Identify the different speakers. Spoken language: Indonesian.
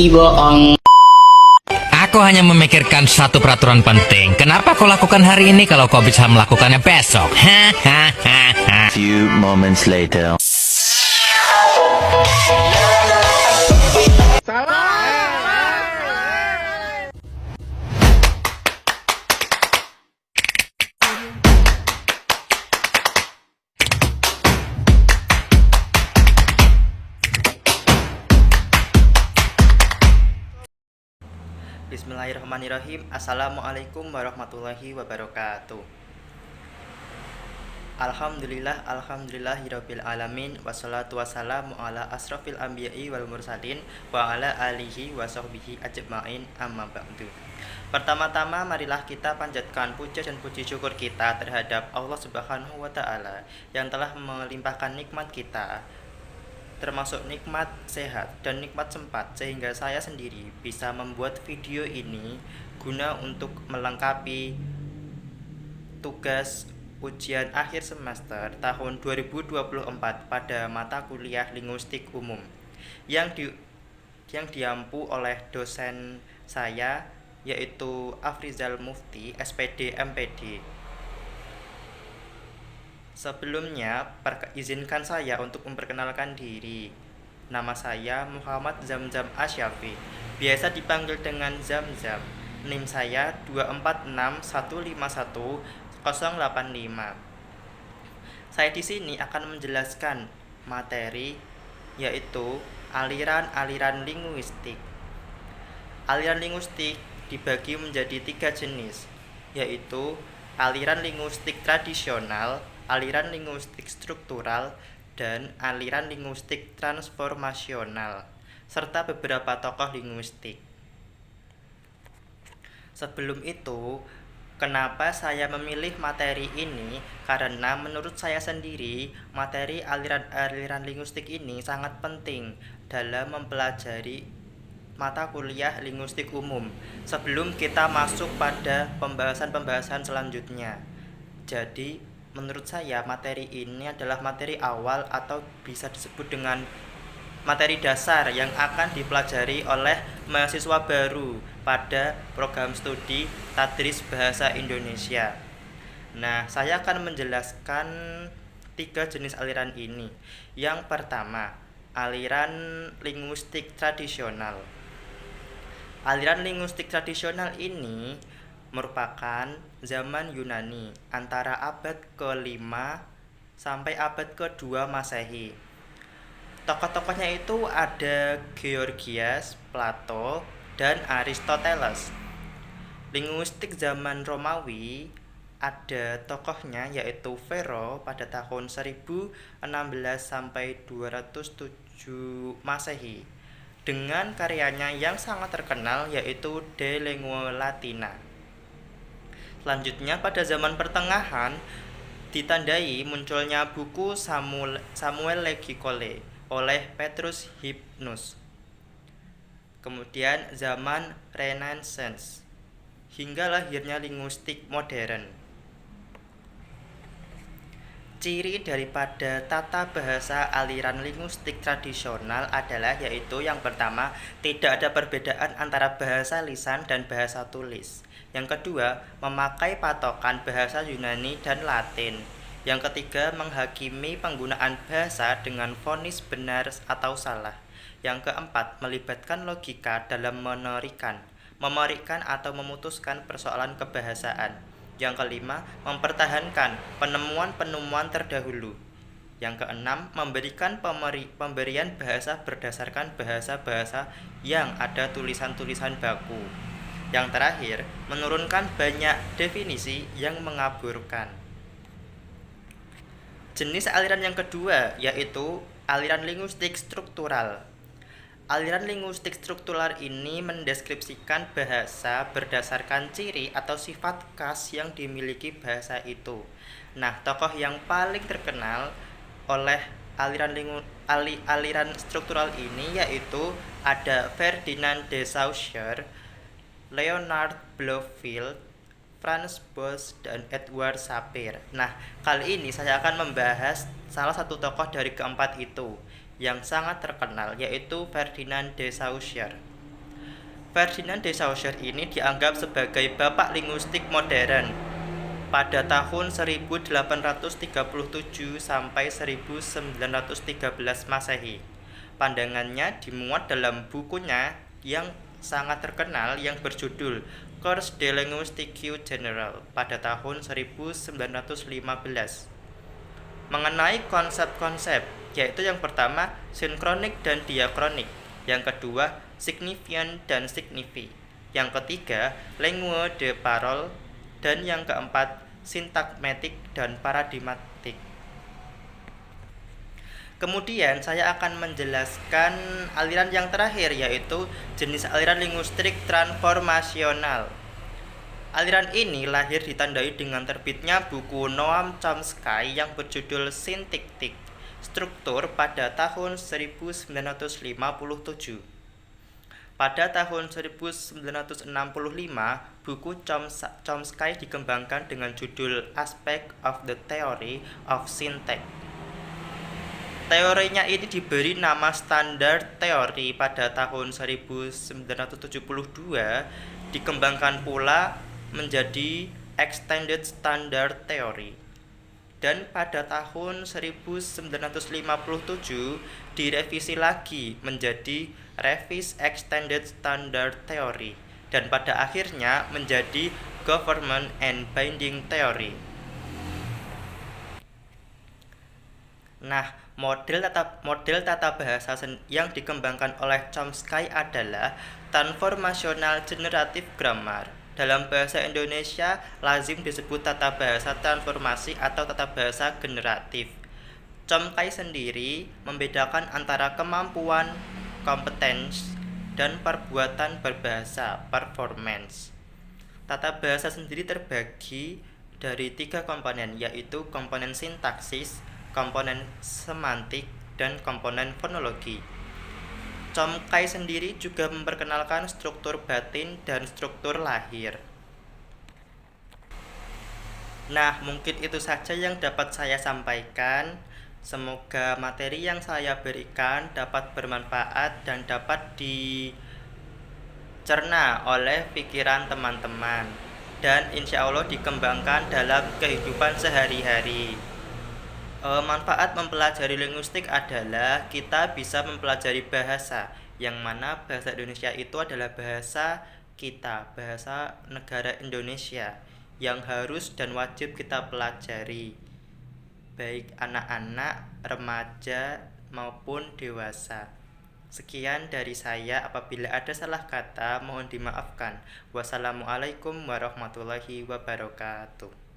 Speaker 1: bohong.
Speaker 2: Aku hanya memikirkan satu peraturan penting. Kenapa kau lakukan hari ini kalau kau bisa melakukannya besok? Hahaha.
Speaker 3: Few moments later.
Speaker 4: Bismillahirrahmanirrahim. Assalamualaikum warahmatullahi wabarakatuh. Alhamdulillahirabbil alamin, wassalatu wassalamu ala asrofil anbiya'i wal mursalin wa ala alihi wa sahbihi ajma'in, amma ba'du. Pertama-tama marilah kita panjatkan puja dan puji syukur kita terhadap Allah Subhanahu wa taala yang telah melimpahkan nikmat kita, termasuk nikmat sehat dan nikmat sempat, sehingga saya sendiri bisa membuat video ini guna untuk melengkapi tugas ujian akhir semester tahun 2024 pada mata kuliah linguistik umum yang diampu oleh dosen saya, yaitu Afrizal Mufti, SPD MPD. Sebelumnya, izinkan saya untuk memperkenalkan diri. Nama saya Muhammad Zamzam Asyafi, biasa dipanggil dengan Zamzam. NIM saya 246151085. Saya di sini akan menjelaskan materi, yaitu aliran-aliran linguistik. Aliran linguistik dibagi menjadi 3 jenis, yaitu aliran linguistik tradisional, aliran linguistik struktural, dan aliran linguistik transformasional, serta beberapa tokoh linguistik. Sebelum itu, kenapa saya memilih materi ini? Karena menurut saya sendiri, materi aliran-aliran linguistik ini sangat penting dalam mempelajari mata kuliah linguistik umum sebelum kita masuk pada pembahasan-pembahasan selanjutnya. Jadi, menurut saya materi ini adalah materi awal atau bisa disebut dengan materi dasar yang akan dipelajari oleh mahasiswa baru pada program studi Tadris Bahasa Indonesia. Nah, saya akan menjelaskan 3 jenis aliran ini. Yang pertama, aliran linguistik tradisional. Aliran linguistik tradisional ini merupakan zaman Yunani antara abad ke-5 sampai abad ke-2 Masehi. Tokoh-tokohnya itu ada Georgias, Plato, dan Aristoteles. Linguistik zaman Romawi ada tokohnya yaitu Vero pada tahun 1016 sampai 207 Masehi dengan karyanya yang sangat terkenal yaitu De Lingua Latina. Selanjutnya pada zaman pertengahan ditandai munculnya buku Samuel Legicole oleh Petrus Hypnus. Kemudian zaman Renaissance hingga lahirnya linguistik modern. Ciri daripada tata bahasa aliran linguistik tradisional adalah yaitu yang pertama, tidak ada perbedaan antara bahasa lisan dan bahasa tulis. Yang kedua, memakai patokan bahasa Yunani dan Latin. Yang ketiga, menghakimi penggunaan bahasa dengan vonis benar atau salah. Yang keempat, melibatkan logika dalam memorikan atau memutuskan persoalan kebahasaan. Yang kelima, mempertahankan penemuan-penemuan terdahulu. Yang keenam, memberikan pemberian bahasa berdasarkan bahasa-bahasa yang ada tulisan-tulisan baku. Yang terakhir, menurunkan banyak definisi yang mengaburkan. Jenis aliran yang kedua yaitu aliran linguistik struktural. Aliran linguistik struktural ini mendeskripsikan bahasa berdasarkan ciri atau sifat khas yang dimiliki bahasa itu. Nah, tokoh yang paling terkenal oleh aliran struktural ini yaitu ada Ferdinand de Saussure, Leonard Bloomfield, Franz Boas, dan Edward Sapir. Nah, kali ini saya akan membahas salah satu tokoh dari keempat itu yang sangat terkenal, yaitu Ferdinand de Saussure. Ferdinand de Saussure ini dianggap sebagai bapak linguistik modern pada tahun 1837 sampai 1913 Masehi. Pandangannya dimuat dalam bukunya yang sangat terkenal yang berjudul Cours de linguistique générale pada tahun 1915 mengenai konsep-konsep, yaitu yang pertama sinkronik dan diakronik, yang kedua signifian dan signifi, yang ketiga langue de parole, dan yang keempat sintakmetik dan paradigmatik. Kemudian saya akan menjelaskan aliran yang terakhir, yaitu jenis aliran linguistik transformasional. Aliran ini lahir ditandai dengan terbitnya buku Noam Chomsky yang berjudul Sintaktik Struktur pada tahun 1957. Pada tahun 1965, buku Chomsky dikembangkan dengan judul Aspect of the Theory of Syntax. Teorinya ini diberi nama Standard Theory pada tahun 1972, dikembangkan pula menjadi Extended Standard Theory, dan pada tahun 1957 direvisi lagi menjadi Revised Extended Standard Theory, dan pada akhirnya menjadi Government and Binding Theory. Nah, model tata bahasa yang dikembangkan oleh Chomsky adalah Transformational Generative Grammar. Dalam bahasa Indonesia lazim disebut tata bahasa transformasi atau tata bahasa generatif. Chomsky sendiri membedakan antara kemampuan, competence, dan perbuatan berbahasa, performance. Tata bahasa sendiri terbagi dari 3 komponen, yaitu komponen sintaksis, komponen semantik, dan komponen fonologi. Chomsky sendiri juga memperkenalkan struktur batin dan struktur lahir. Nah, mungkin itu saja yang dapat saya sampaikan. Semoga materi yang saya berikan dapat bermanfaat dan dapat dicerna oleh pikiran teman-teman, dan insya Allah dikembangkan dalam kehidupan sehari-hari. Manfaat mempelajari linguistik adalah kita bisa mempelajari bahasa, yang mana bahasa Indonesia itu adalah bahasa kita, bahasa negara Indonesia, yang harus dan wajib kita pelajari, baik anak-anak, remaja, maupun dewasa. Sekian dari saya, apabila ada salah kata mohon dimaafkan. Wassalamualaikum warahmatullahi wabarakatuh.